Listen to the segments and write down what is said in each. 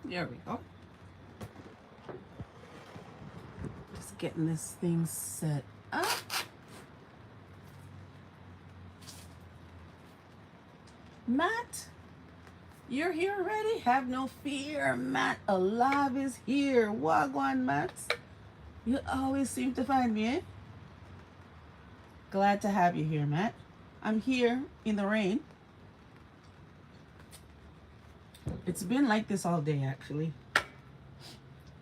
There we go. Just getting this thing set up. Matt, you're here already? Have no fear. Matt Alive is here. Wagwan, Matt. You always seem to find me, eh? Glad to have you here, Matt. I'm here in the rain. It's been like this all day, actually.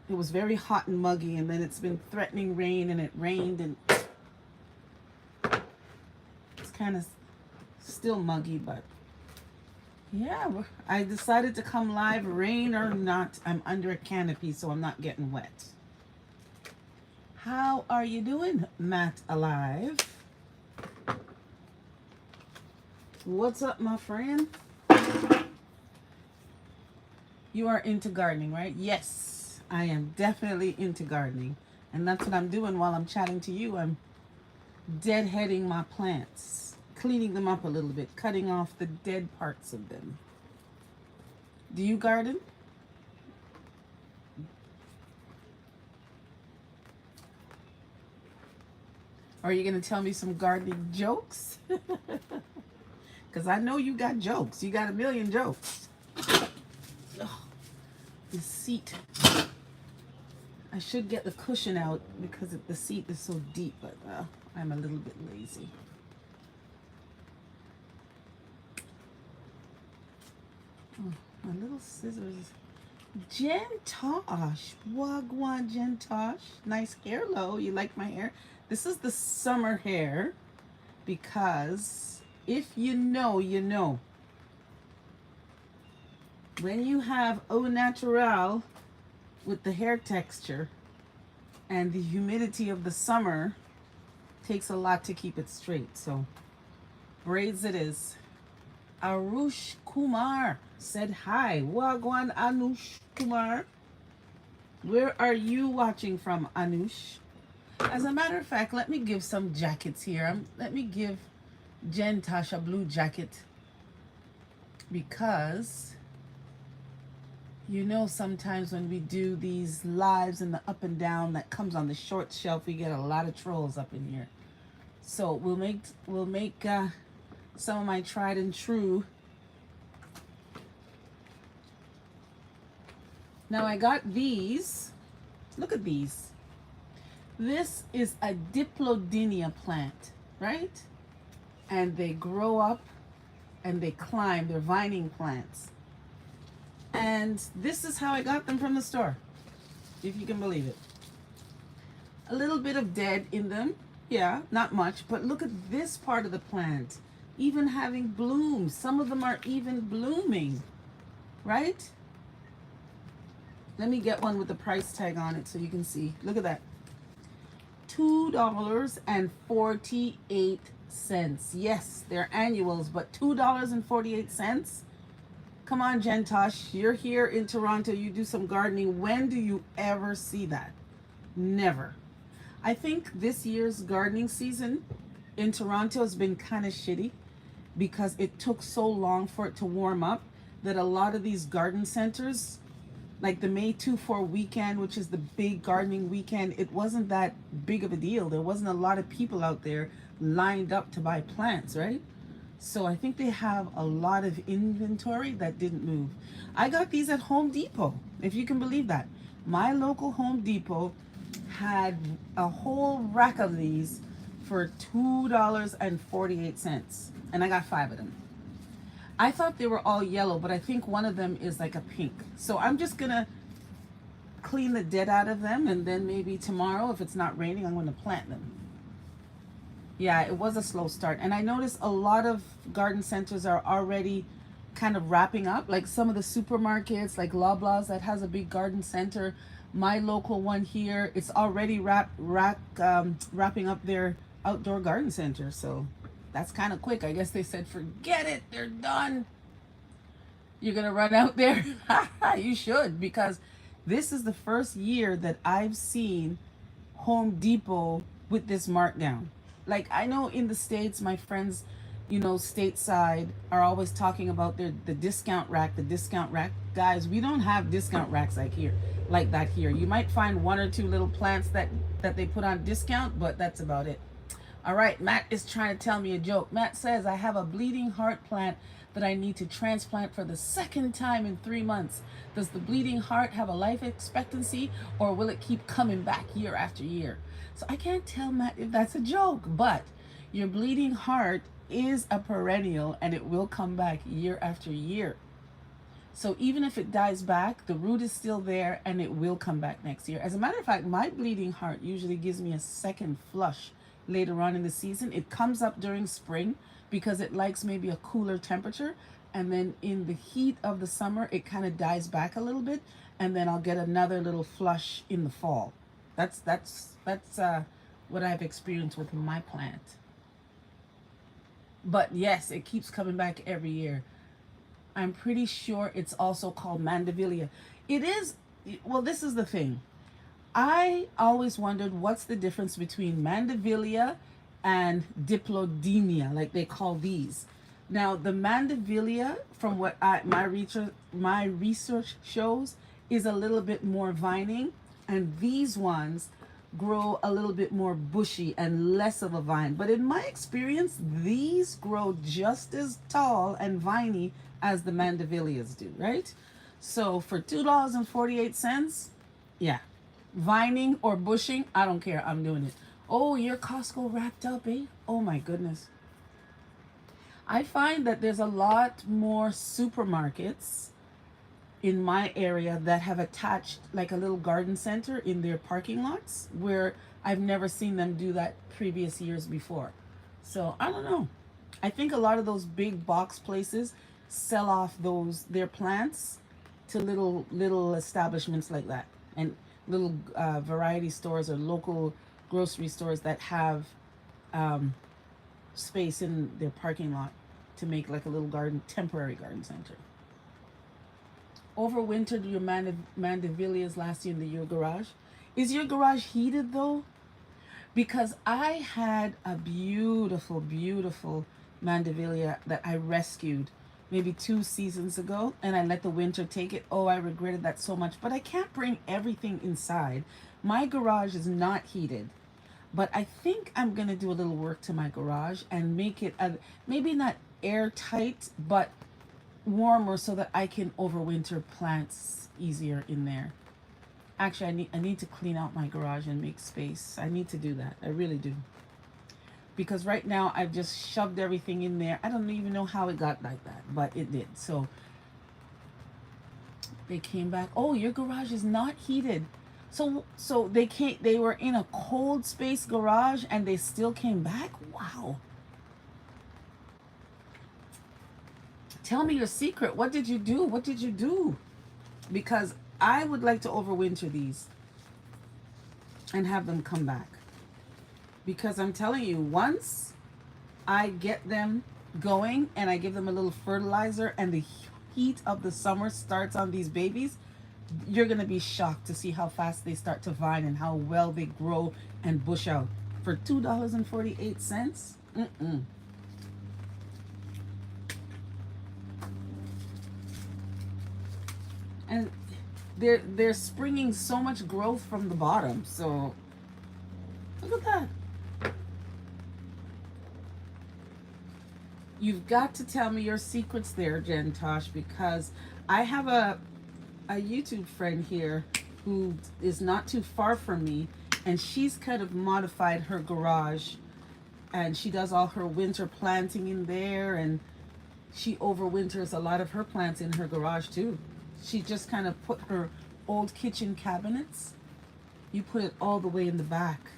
It was very hot and muggy, and then it's been threatening rain, and it rained, and it's kind of still muggy, but yeah, I decided to come live, rain or not. I'm under a canopy, so I'm not getting wet. How are you doing, Matt Alive? What's up, my friend? You are into gardening, right? Yes, I am definitely into gardening. And that's what I'm doing while I'm chatting to you. I'm deadheading my plants, cleaning them up a little bit, cutting off the dead parts of them. Do you garden? Are you going to tell me some gardening jokes? Because I know you got jokes. You got a million jokes. Oh, the seat. I should get the cushion out because the seat is so deep, but I'm a little bit lazy. Oh, my little scissors. Jentosh. Wagwan Jentosh. Nice hair, Lo. You like my hair? This is the summer hair because if you know, you know. When you have au naturel with the hair texture and the humidity of the summer, takes a lot to keep it straight. So braids it is. Arush Kumar said hi. Wagwan Anush Kumar. Where are you watching from, Anush? As a matter of fact, let me give some jackets here. Let me give Jen Tosh a blue jacket because you know sometimes when we do these lives and the up and down that comes on the short shelf, we get a lot of trolls up in here. So we'll make some of my tried and true. Now I got these. Look at these. This is a Diploinia plant, right? And they grow up and they climb. They're vining plants. And this is how I got them from the store, if you can believe it. A little bit of dead in them. Yeah, not much. But look at this part of the plant. Even having blooms. Some of them are even blooming, right? Let me get one with the price tag on it so you can see. Look at that. $2.48. Yes, they're annuals, but $2.48. Come on, Jentosh. You're here in Toronto. You do some gardening. When do you ever see that? Never. I think this year's gardening season in Toronto has been kind of shitty because it took so long for it to warm up that a lot of these garden centers, like the May 2-4 weekend, which is the big gardening weekend, it wasn't that big of a deal. There wasn't a lot of people out there lined up to buy plants, right? So I think they have a lot of inventory that didn't move. I got these at Home Depot, if you can believe that. My local Home Depot had a whole rack of these for $2.48, and I got 5 of them. I thought they were all yellow, but I think one of them is like a pink. So I'm just gonna clean the dead out of them, and then maybe tomorrow, if it's not raining, I'm gonna plant them. Yeah, it was a slow start. And I noticed a lot of garden centers are already kind of wrapping up. Like some of the supermarkets, like Loblaws, that has a big garden center. My local one here, it's already wrapping up their outdoor garden center. So that's kind of quick. I guess they said, forget it, they're done. You're going to run out there? You should, because this is the first year that I've seen Home Depot with this markdown. Like, I know in the States, my friends, you know, stateside are always talking about the discount rack, the discount rack. Guys, we don't have discount racks like that here. You might find one or two little plants that they put on discount, but that's about it. All right, Matt is trying to tell me a joke. Matt says, I have a bleeding heart plant that I need to transplant for the second time in 3 months. Does the bleeding heart have a life expectancy, or will it keep coming back year after year? So I can't tell Matt if that's a joke, but your bleeding heart is a perennial and it will come back year after year. So even if it dies back, the root is still there and it will come back next year. As a matter of fact, my bleeding heart usually gives me a second flush later on in the season. It comes up during spring because it likes maybe a cooler temperature. And then in the heat of the summer, it kind of dies back a little bit. And then I'll get another little flush in the fall. That's what I've experienced with my plant. But yes, it keeps coming back every year. I'm pretty sure it's also called Mandevilla. It is, well, this is the thing. I always wondered what's the difference between Mandevilla and Diploinia, like they call these. Now, the Mandevilla, from what my research shows, is a little bit more vining, and these ones grow a little bit more bushy and less of a vine. But in my experience, these grow just as tall and viney as the Mandevillias do, right? So for $2.48, yeah, vining or bushing, I don't care. I'm doing it. Oh, your Costco wrapped up, eh? Oh my goodness. I find that there's a lot more supermarkets in my area that have attached like a little garden center in their parking lots, where I've never seen them do that previous years before. So I don't know. I think a lot of those big box places sell off their plants to little establishments like that, and little variety stores or local grocery stores that have space in their parking lot to make like a little temporary garden center. Overwintered your Mandevillias last year in your garage. Is your garage heated though? Because I had a beautiful, beautiful Mandevilla that I rescued maybe 2 seasons ago, and I let the winter take it. Oh, I regretted that so much. But I can't bring everything inside. My garage is not heated. But I think I'm going to do a little work to my garage and make it maybe not airtight, but warmer so that I can overwinter plants easier in there. Actually, I need to clean out my garage and make space. I need to do that. I really do. Because right now I've just shoved everything in there. I don't even know how it got like that, but it did. So they came back. Oh, your garage is not heated. So they were in a cold space garage and they still came back? Wow. Tell me your secret. What did you do? What did you do? Because I would like to overwinter these and have them come back. Because I'm telling you, once I get them going and I give them a little fertilizer and the heat of the summer starts on these babies, you're going to be shocked to see how fast they start to vine and how well they grow and bush out. For $2.48? Mm-mm. And they're springing so much growth from the bottom. So look at that. You've got to tell me your secrets there, Jen Tosh, because I have a YouTube friend here who is not too far from me, and she's kind of modified her garage, and she does all her winter planting in there, and she overwinters a lot of her plants in her garage too. She just kind of put her old kitchen cabinets, you put it all the way in the back.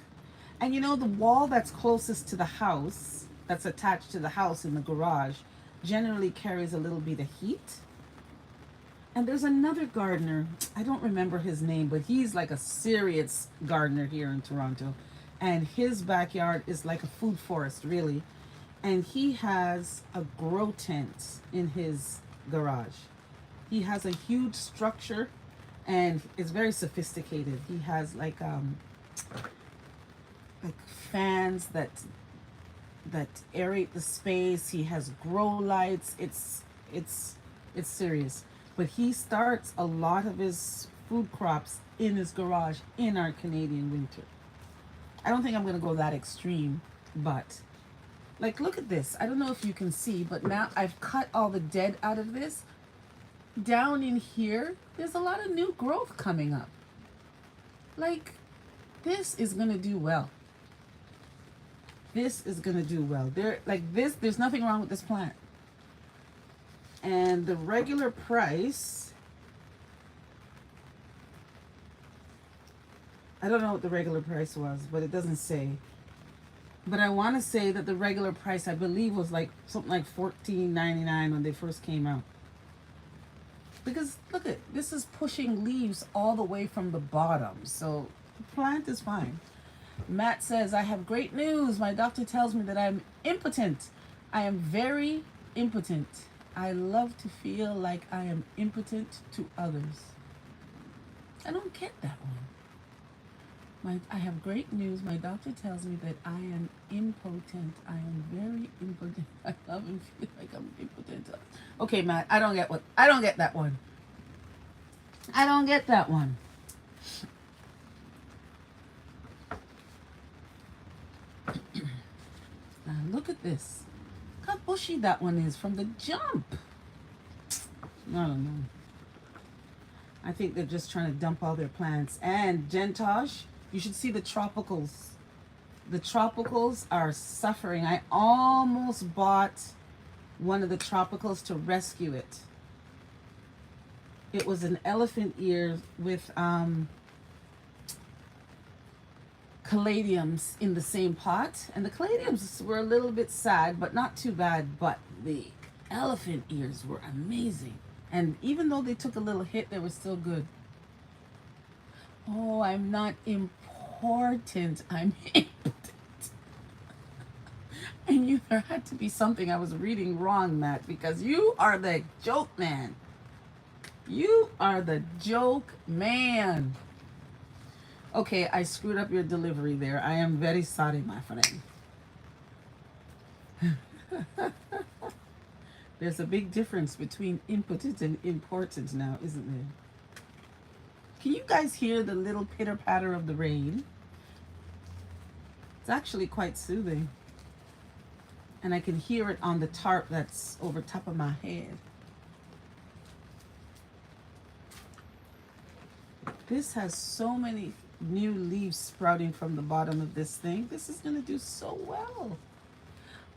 And you know, the wall that's closest to the house, that's attached to the house in the garage, generally carries a little bit of heat. And there's another gardener, I don't remember his name, but he's like a serious gardener here in Toronto. And his backyard is like a food forest, really. And he has a grow tent in his garage. He has a huge structure and it's very sophisticated. He has like fans that that aerate the space. He has grow lights. It's it's serious. But he starts a lot of his food crops in his garage in our Canadian winter. I don't think I'm gonna go that extreme, but like look at this. I don't know if you can see, but now I've cut all the dead out of this. Down in here, there's a lot of new growth coming up. Like this is gonna do well. This is gonna do well. There's nothing wrong with this plant. And the regular price, I don't know what the regular price was, but it doesn't say. But I want to say that the regular price, I believe, was like something like $14.99 when they first came out. Because look at this, is pushing leaves all the way from the bottom, so the plant is fine. Matt says, I have great news. My doctor tells me that I'm impotent. I am very impotent. I love to feel like I am impotent to others. I don't get that one. I have great news. My doctor tells me that I am impotent. I am very impotent. I love and feel like I'm impotent. Okay, Matt, I don't get that one. I don't get that one. Now look at this. Look how bushy that one is from the jump. I don't know. I think they're just trying to dump all their plants. And Gentosh, you should see the tropicals. The tropicals are suffering. I almost bought one of the tropicals to rescue it. It was an elephant ear with caladiums in the same pot. And the caladiums were a little bit sad, but not too bad. But the elephant ears were amazing. And even though they took a little hit, they were still good. Oh, I'm not important. I'm impotent. I knew there had to be something I was reading wrong, Matt, because you are the joke man. You are the joke man. Okay, I screwed up your delivery there. I am very sorry, my friend. There's a big difference between impotent and important now, isn't there? Can you guys hear the little pitter-patter of the rain? It's actually quite soothing. And I can hear it on the tarp that's over top of my head. This has so many new leaves sprouting from the bottom of this thing. This is going to do so well.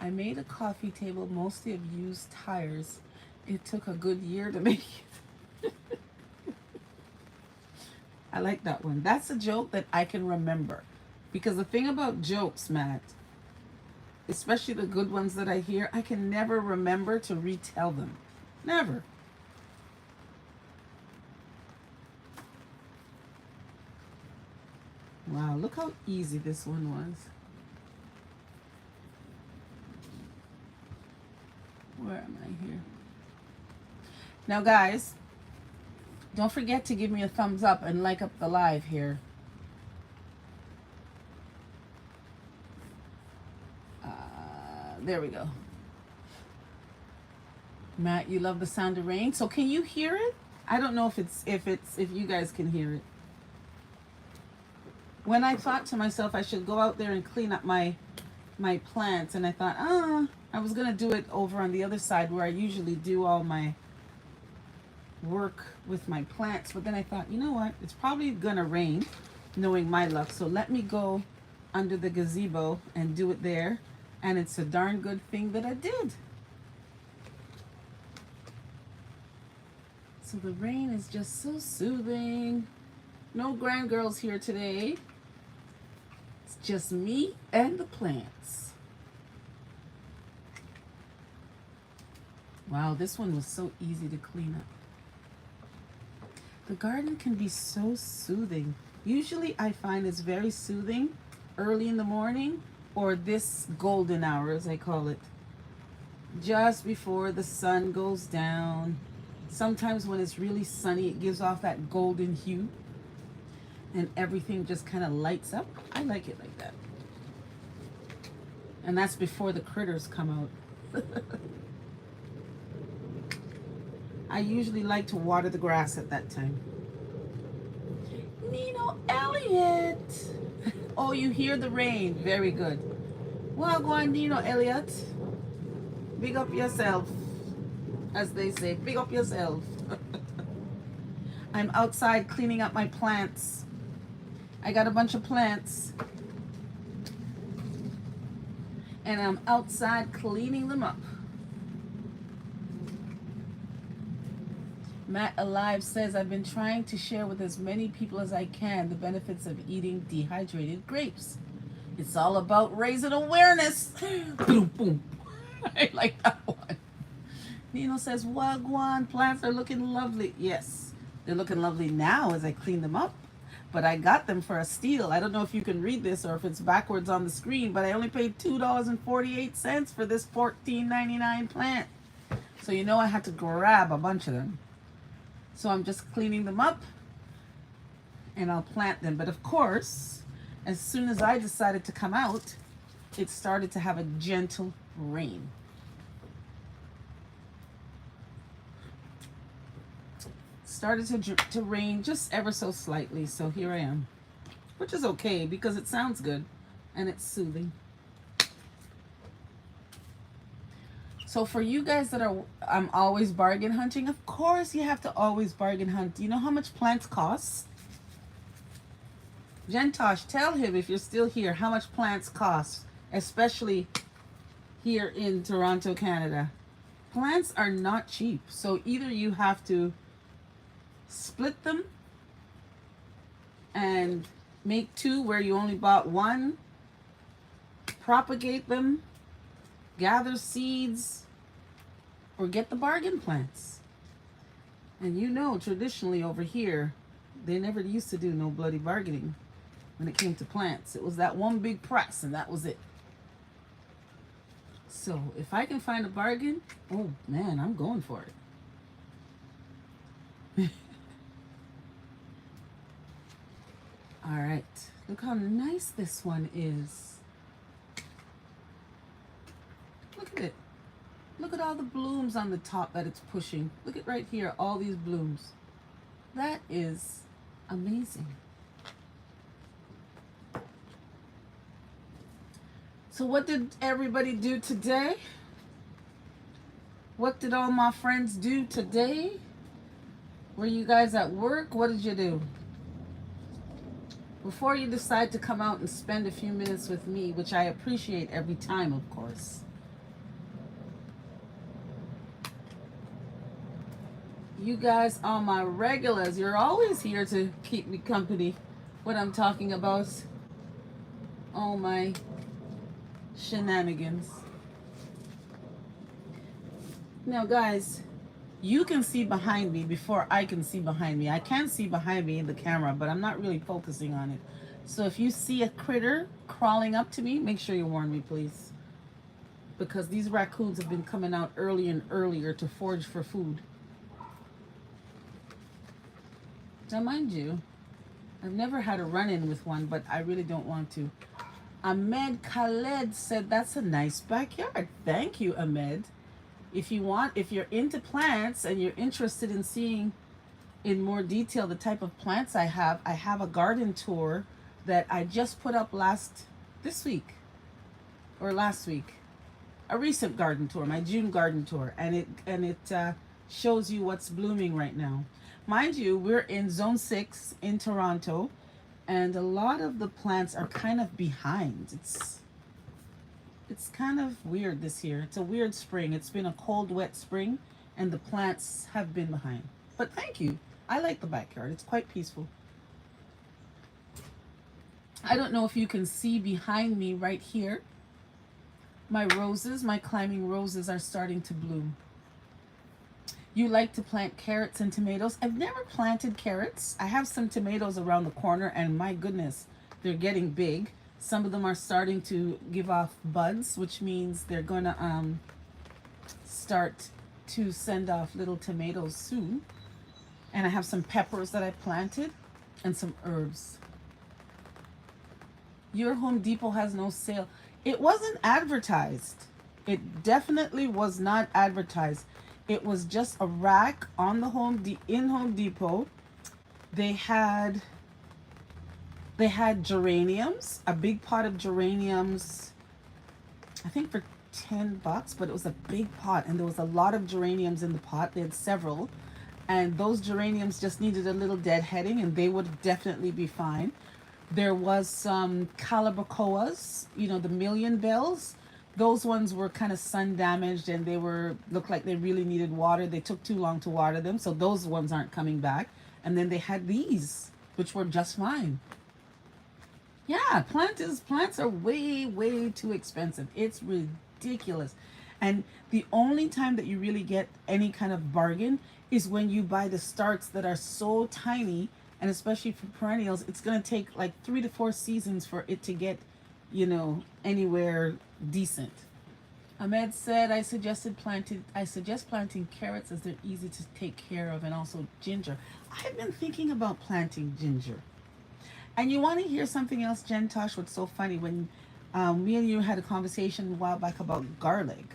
I made a coffee table mostly of used tires. It took a good year to make it. I like that one. That's a joke that I can remember. Because the thing about jokes, Matt, especially the good ones that I hear, I can never remember to retell them. Never. Wow, look how easy this one was. Where am I here? Now, guys, don't forget to give me a thumbs up and like up the live here. There we go. Matt, you love the sound of rain. So can you hear it? I don't know if you guys can hear it. When I thought to myself I should go out there and clean up my plants, and I thought, I was gonna do it over on the other side where I usually do all my work with my plants, but then I thought, you know what? It's probably gonna rain, knowing my luck. So let me go under the gazebo and do it there. And it's a darn good thing that I did. So the rain is just so soothing. No grand girls here today. It's just me and the plants. Wow, this one was so easy to clean up. The garden can be so soothing. Usually I find it's very soothing early in the morning, or this golden hour, as I call it, just before the sun goes down. Sometimes when it's really sunny, it gives off that golden hue and everything just kind of lights up. I like it like that. And that's before the critters come out. I usually like to water the grass at that time. Nino Elliott. Oh, you hear the rain. Very good. Well, go on, Nino Elliott. Big up yourself, as they say. Big up yourself. I'm outside cleaning up my plants. I got a bunch of plants. And I'm outside cleaning them up. Matt Alive says, I've been trying to share with as many people as I can the benefits of eating dehydrated grapes. It's all about raising awareness. Boom, boom. I like that one. Nino says, Wagwan, plants are looking lovely. Yes, they're looking lovely now as I clean them up. But I got them for a steal. I don't know if you can read this or if it's backwards on the screen, but I only paid $2.48 for this $14.99 plant. So you know I had to grab a bunch of them. So I'm just cleaning them up and I'll plant them. But of course, as soon as I decided to come out, it started to have a gentle rain. Started to rain just ever so slightly. So here I am, which is okay because it sounds good and it's soothing. So for you guys that are, I'm always bargain hunting, of course you have to always bargain hunt. Do you know how much plants cost? Gentosh, tell him if you're still here how much plants cost, especially here in Toronto, Canada. Plants are not cheap. So either you have to split them and make two where you only bought one, propagate them, gather seeds, or get the bargain plants. And you know, traditionally over here, they never used to do no bloody bargaining when it came to plants. It was that one big price and that was it. So if I can find a bargain, oh man, I'm going for it. All right, look how nice this one is. Look at it. Look at all the blooms on the top that it's pushing. Look at right here, all these blooms. That is amazing. So what did everybody do today? What did all my friends do today? Were you guys at work? What did you do? Before you decide to come out and spend a few minutes with me, which I appreciate every time, of course. You guys are my regulars. You're always here to keep me company. What I'm talking about. Oh my shenanigans. Now guys, you can see behind me before I can see behind me. I can see behind me in the camera, but I'm not really focusing on it. So if you see a critter crawling up to me, make sure you warn me, please. Because these raccoons have been coming out earlier and earlier to forage for food. Now mind you, I've never had a run-in with one, but I really don't want to. Ahmed Khaled said, that's a nice backyard. Thank you, Ahmed. If you're into plants and you're interested in seeing in more detail the type of plants I have a garden tour that I just put up last week. A recent garden tour, my June garden tour, and it shows you what's blooming right now. Mind you, we're in Zone 6 in Toronto, and a lot of the plants are kind of behind. It's kind of weird this year. It's a weird spring. It's been a cold, wet spring, and the plants have been behind. But thank you. I like the backyard. It's quite peaceful. I don't know if you can see behind me right here. My roses, my climbing roses are starting to bloom. You like to plant carrots and tomatoes. I've never planted carrots. I have some tomatoes around the corner, and my goodness, they're getting big. Some of them are starting to give off buds, which means they're going to start to send off little tomatoes soon. And I have some peppers that I planted and some herbs. Your Home Depot has no sale. It wasn't advertised. It definitely was not advertised. It was just a rack on the in Home Depot. They had they had geraniums, a big pot of geraniums, I think for $10, but it was a big pot and there was a lot of geraniums in the pot. They had several. And those geraniums just needed a little deadheading and they would definitely be fine. There was some calabacoas, you know, the million bells. Those ones were kind of sun damaged and they were looked like they really needed water. They took too long to water them, so those ones aren't coming back. And then they had these, which were just fine. Yeah, plants are way too expensive. It's ridiculous. And the only time that you really get any kind of bargain is when you buy the starts that are so tiny, and especially for perennials, it's going to take like 3 to 4 seasons for it to get, you know, anywhere decent. Ahmed said I suggest planting carrots as they're easy to take care of, and also ginger. I've been thinking about planting ginger. And you want to hear something else, Jen Tosh? What's so funny, when me and you had a conversation a while back about garlic,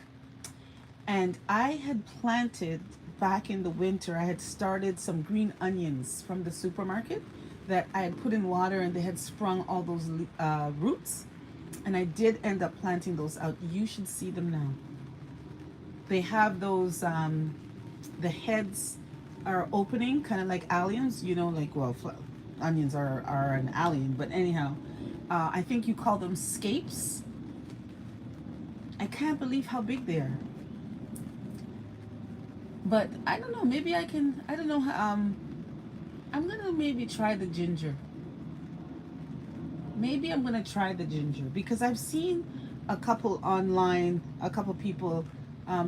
and I had planted back in the winter, I had started some green onions from the supermarket that I had put in water and they had sprung all those roots. And I did end up planting those out. You should see them now. They have those, the heads are opening, kind of like alliums, you know, like, well, onions are an allium, but anyhow, I think you call them scapes. I can't believe how big they are. But I don't know, maybe I can, I don't know, I'm gonna maybe try the ginger. Maybe I'm gonna try the ginger because I've seen a couple online, a couple people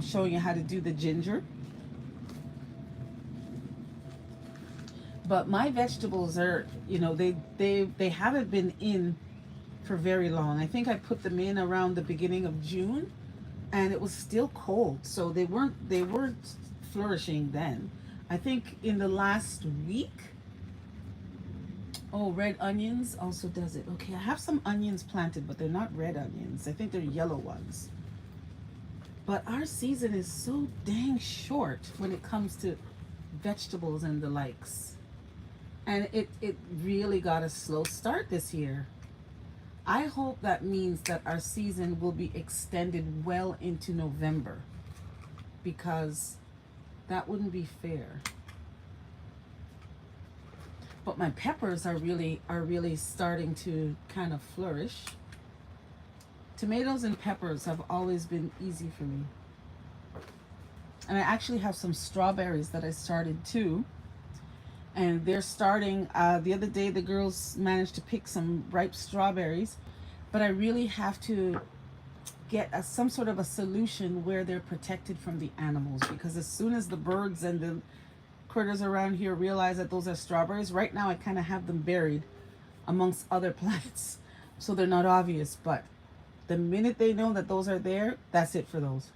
showing you how to do the ginger. But my vegetables are, you know, they haven't been in for very long. I think I put them in around the beginning of June, and it was still cold, so they weren't flourishing then. I think in the last week. Oh, red onions also does it. Okay, I have some onions planted, but they're not red onions. I think they're yellow ones. But our season is so dang short when it comes to vegetables and the likes. And it really got a slow start this year. I hope that means that our season will be extended well into November, because that wouldn't be fair. But my peppers are really starting to kind of flourish. Tomatoes and peppers have always been easy for me. And I actually have some strawberries that I started too. And they're starting, the other day the girls managed to pick some ripe strawberries, but I really have to get some sort of a solution where they're protected from the animals, because as soon as the birds and the critters around here realize that those are strawberries, right now I kind of have them buried amongst other plants so they're not obvious, but the minute they know that those are there, that's it for those.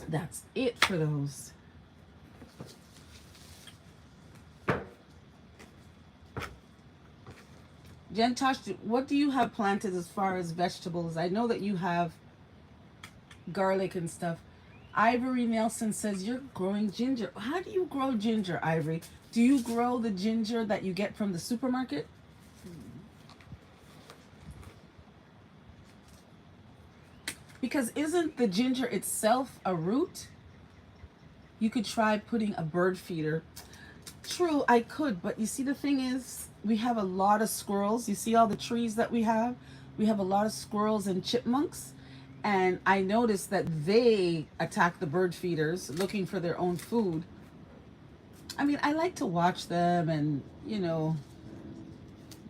That's it for those. Jen Tosh, what do you have planted as far as vegetables? I know that you have garlic and stuff. Ivory Nelson says you're growing ginger. How do you grow ginger, Ivory? Do you grow the ginger that you get from the supermarket? Because isn't the ginger itself a root? You could try putting a bird feeder. True, I could, but you see, the thing is, we have a lot of squirrels. You see all the trees that we have? We have a lot of squirrels and chipmunks. And I noticed that they attack the bird feeders looking for their own food. I mean, I like to watch them, and, you know,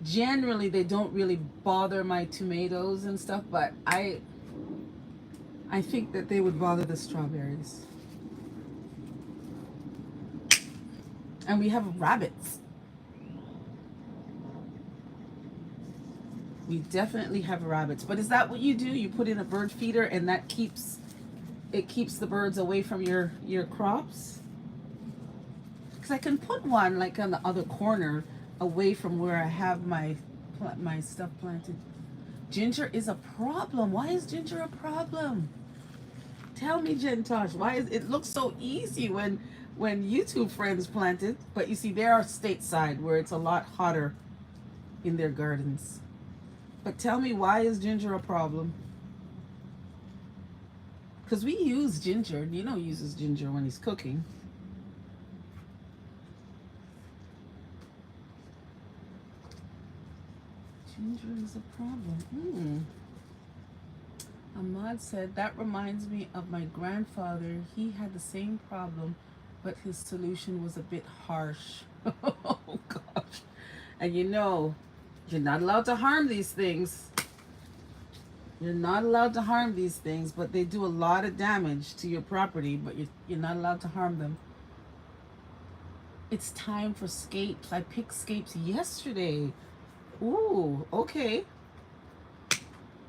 generally they don't really bother my tomatoes and stuff, but I think that they would bother the strawberries. And we have rabbits. We definitely have rabbits. But is that what you do? You put in a bird feeder and that keeps the birds away from your crops? Because I can put one like on the other corner away from where I have my stuff planted. Ginger is a problem. Why is ginger a problem? Tell me, Jentosh, why is it looks so easy when YouTube friends plant it, but you see they are stateside where it's a lot hotter in their gardens. But tell me, why is ginger a problem? Because we use ginger. Nino uses ginger when he's cooking. Ginger is a problem. Ahmad said, that reminds me of my grandfather. He had the same problem, but his solution was a bit harsh. Oh, gosh. And you know, you're not allowed to harm these things. You're not allowed to harm these things, but they do a lot of damage to your property, but you're not allowed to harm them. It's time for scapes. I picked scapes yesterday. Ooh, okay.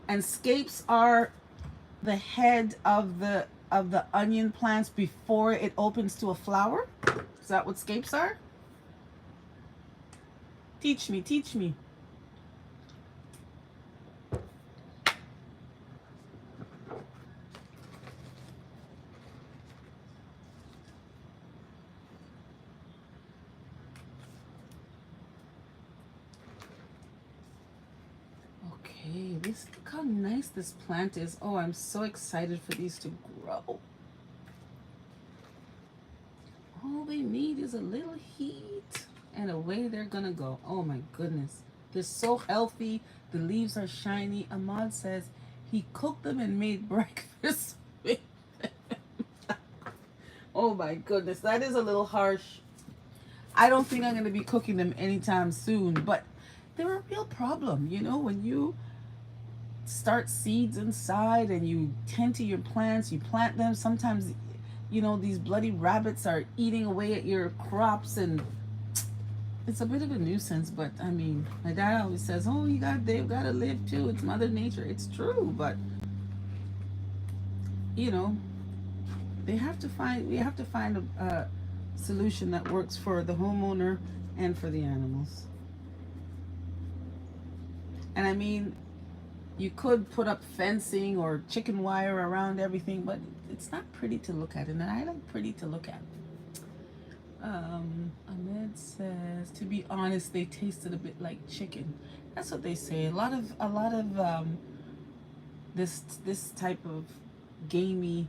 And scapes are the head of the onion plants before it opens to a flower. Is that what scapes are? Teach me, teach me. Okay, this, look how nice this plant is. Oh, I'm so excited for these to grow. All they need is a little heat and away they're gonna go. Oh my goodness. They're so healthy. The leaves are shiny. Ahmad says he cooked them and made breakfast with them. Oh my goodness. That is a little harsh. I don't think I'm gonna be cooking them anytime soon, but they're a real problem. You know, when you start seeds inside and you tend to your plants, you plant them, sometimes, you know, these bloody rabbits are eating away at your crops, and it's a bit of a nuisance. But I mean, my dad always says, oh, they've got to live too, it's Mother Nature. It's true, but you know, we have to find a solution that works for the homeowner and for the animals. And I mean, you could put up fencing or chicken wire around everything, but it's not pretty to look at, and I like pretty to look at. Ahmed says, to be honest, they tasted a bit like chicken. That's what they say. A lot of this type of gamey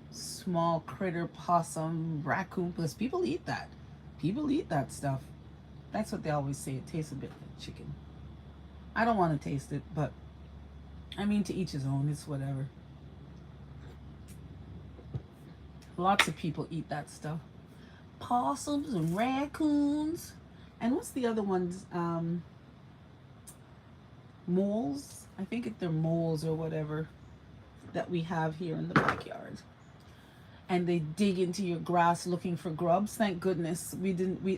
small critter, possum, raccoon, because people eat that. People eat that stuff. That's what they always say. It tastes a bit like chicken. I don't want to taste it, but I mean, to each his own. It's whatever. Lots of people eat that stuff. Possums and raccoons. And what's the other ones? Moles. I think they're moles or whatever that we have here in the backyard. And they dig into your grass looking for grubs. Thank goodness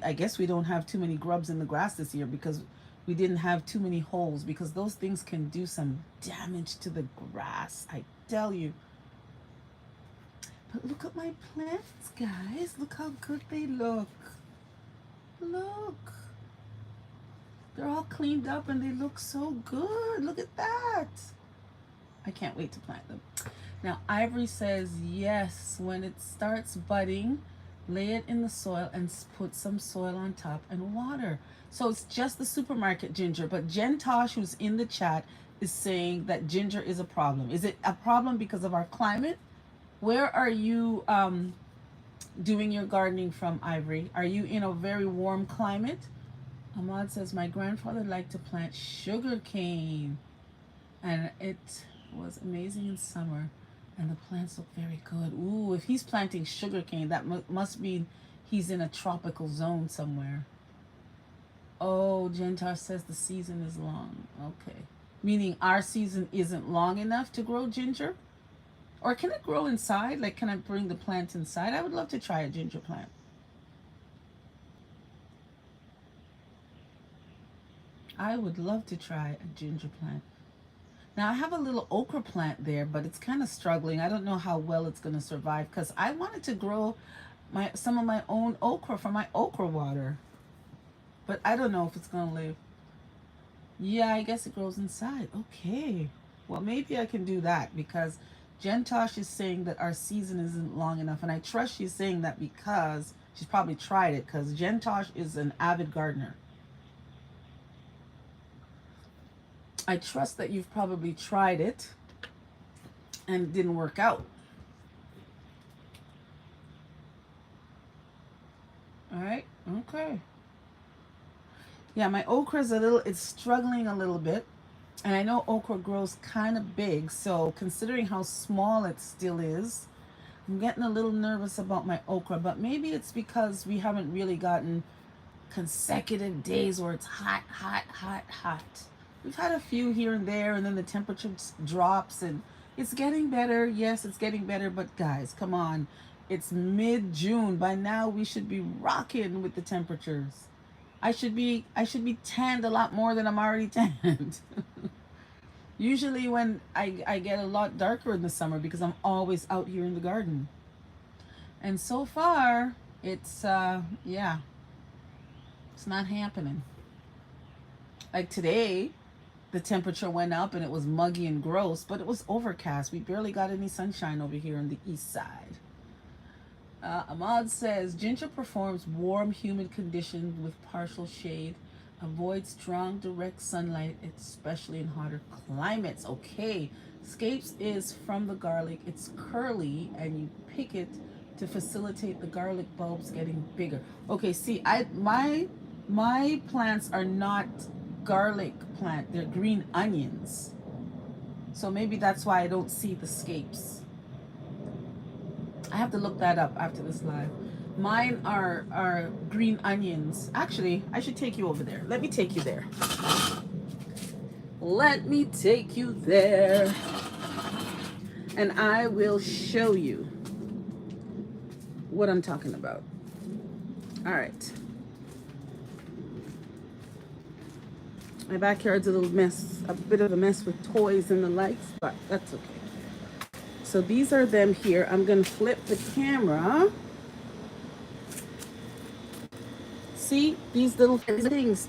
I guess we don't have too many grubs in the grass this year because we didn't have too many holes, because those things can do some damage to the grass, I tell you. But look at my plants, guys. Look how good they look. Look. They're all cleaned up and they look so good. Look at that. I can't wait to plant them. Now, Ivory says, yes, when it starts budding, lay it in the soil and put some soil on top and water. So it's just the supermarket ginger. But Jen Tosh, who's in the chat, is saying that ginger is a problem. Is it a problem because of our climate? Where are you doing your gardening from, Ivory? Are you in a very warm climate? Ahmad says, my grandfather liked to plant sugar cane, and it was amazing in summer, and the plants look very good. Ooh, if he's planting sugar cane, that must mean he's in a tropical zone somewhere. Oh, Gentar says the season is long. Okay. Meaning our season isn't long enough to grow ginger? Or can it grow inside? Like, can I bring the plant inside? I would love to try a ginger plant. I would love to try a ginger plant. Now, I have a little okra plant there, but it's kind of struggling. I don't know how well it's going to survive, because I wanted to grow some of my own okra for my okra water. But I don't know if it's going to live. Yeah, I guess it grows inside. Okay. Well, maybe I can do that because Jen Tosh is saying that our season isn't long enough. And I trust she's saying that because she's probably tried it because Jen Tosh is an avid gardener. I trust that you've probably tried it and it didn't work out. All right. Okay. Yeah, my okra's it's struggling a little bit. And I know okra grows kind of big. So considering how small it still is, I'm getting a little nervous about my okra. But maybe it's because we haven't really gotten consecutive days where it's hot, hot, hot, hot. We've had a few here and there, and then the temperature drops, and it's getting better. Yes, it's getting better, but guys, come on. It's mid-June. By now, we should be rocking with the temperatures. I should be tanned a lot more than I'm already tanned. Usually when I get a lot darker in the summer because I'm always out here in the garden. And so far, it's yeah, it's not happening. Like today, the temperature went up and it was muggy and gross, but it was overcast. We barely got any sunshine over here on the east side. Ahmad says Ginger performs warm, humid conditions with partial shade. Avoid strong, direct sunlight, especially in hotter climates. Okay, Scapes is from the garlic. It's curly, and you pick it to facilitate the garlic bulbs getting bigger. Okay, see, my plants are not garlic plant. They're green onions. So maybe that's why I don't see the scapes. I have to look that up after this live. Mine are green onions. Actually, I should take you over there. Let me take you there. Let me take you there. And I will show you what I'm talking about. All right. My backyard's a little mess, a bit of a mess with toys and the lights, but that's okay. So these are them here. I'm going to flip the camera. See these little things,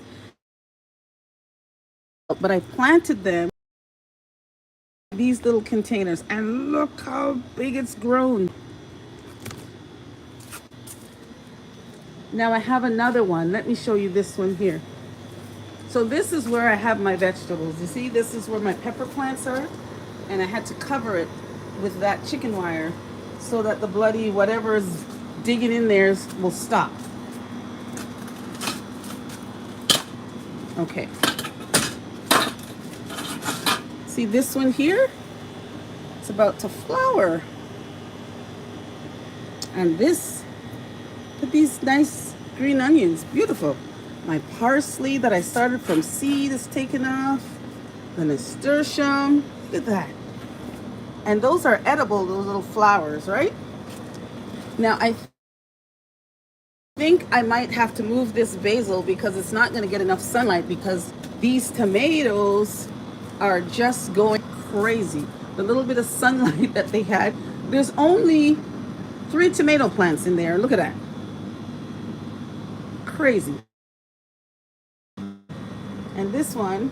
but I planted them in these little containers, and look how big it's grown. Now I have another one. Let me show you this one here. So this is where I have my vegetables. You see, this is where my pepper plants are, and I had to cover it with that chicken wire so that the bloody whatever is digging in there will stop. Okay. See this one here? It's about to flower. And this, look at these nice green onions. Beautiful. My parsley that I started from seed is taken off. The nasturtium. Look at that. And those are edible, those little flowers, right? Now I think I might have to move this basil because it's not going to get enough sunlight because these tomatoes are just going crazy. The little bit of sunlight that they had. There's only 3 tomato plants in there. Look at that. Crazy. And this one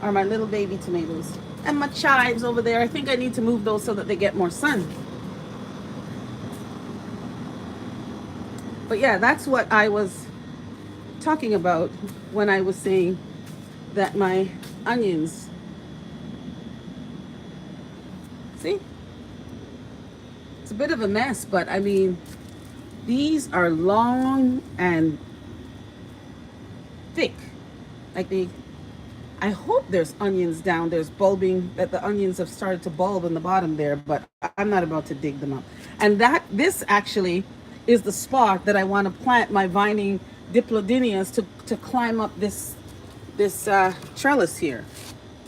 are my little baby tomatoes. And my chives over there. I think I need to move those so that they get more sun. But yeah, that's what I was talking about when I was saying that my onions, see? It's a bit of a mess, but I mean, these are long and thick. Like I hope there's onions down. There's bulbing, that the onions have started to bulb in the bottom there, but I'm not about to dig them up. And this actually is the spot that I want to plant my vining Diploinias to climb up this trellis here.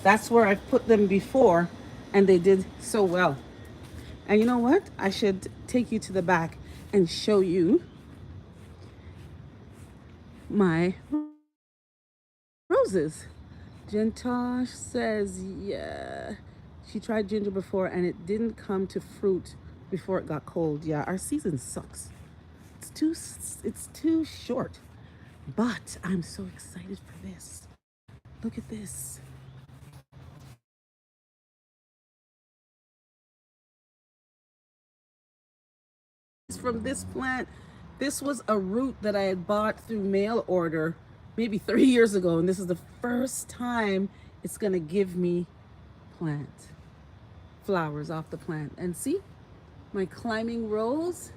That's where I've put them before, and they did so well. And you know what? I should take you to the back and show you my roses. Gentosh says, yeah, she tried ginger before and it didn't come to fruit before it got cold. Yeah, our season sucks. It's too short. But I'm so excited for this. Look at this. From this plant. This was a root that I had bought through mail order maybe 3 years ago, and this is the first time it's gonna give me plant flowers off the plant. And see, my climbing rose,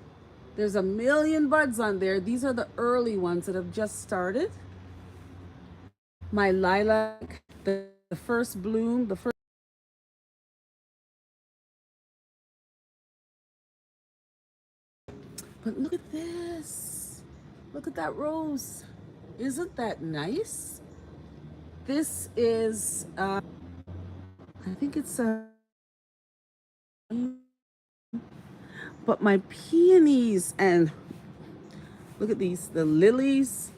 there's a million buds on there. These are the early ones that have just started. My lilac, the first bloom, the first. But look at this. Look at that rose. Isn't that nice? This is, I think it's a, but my peonies, and look at these, the lilies.